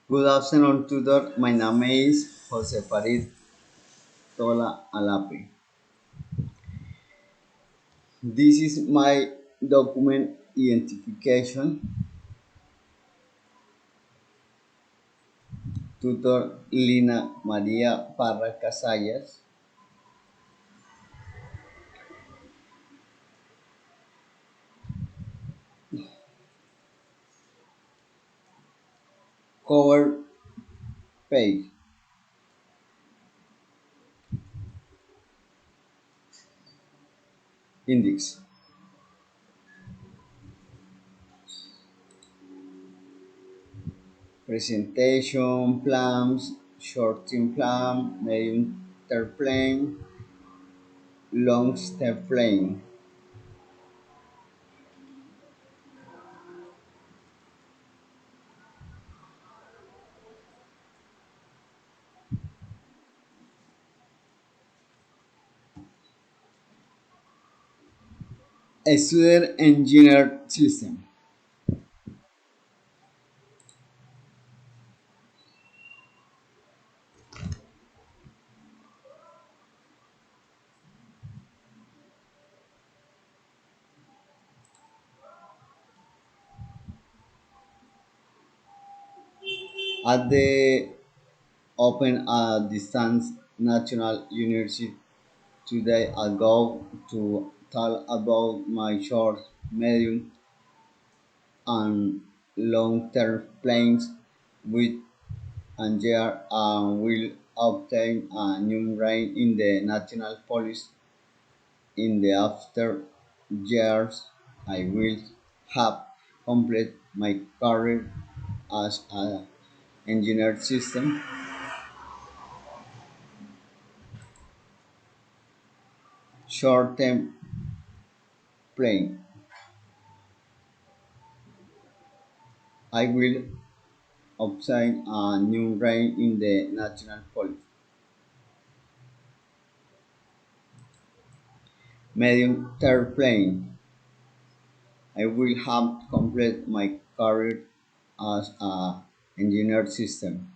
Good afternoon, tutor. My name is Jose Farid Tola Alape. This is my document identification. Tutor Lina Maria Parra Casallas. Cover page. Index. Presentation plans, short-term plan, medium-term plan, long-term plan. A student engineer system. At the Open a Distance National University today I go to talk about my short, medium, and long-term plans with Angier and will obtain a new rank in the National Police. In the after years, I will have completed my career as an engineer system. Short-term plan. I will obtain a new rank in the National Police. Medium third plane. I will have completed my career as a engineer system.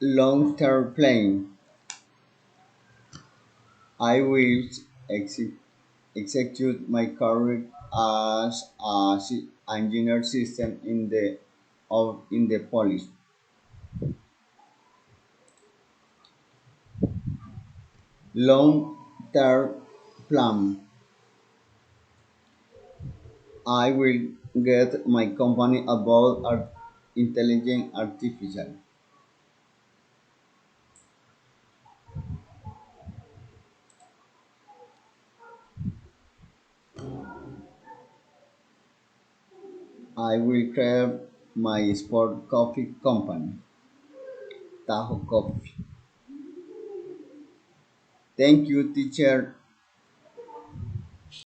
Long term plane. I will exe- execute my career as a engineer system in the police. Long term plan. I will get my company about intelligent artificial. I will create my sport coffee company, Tahoe Coffee. Thank you, teacher.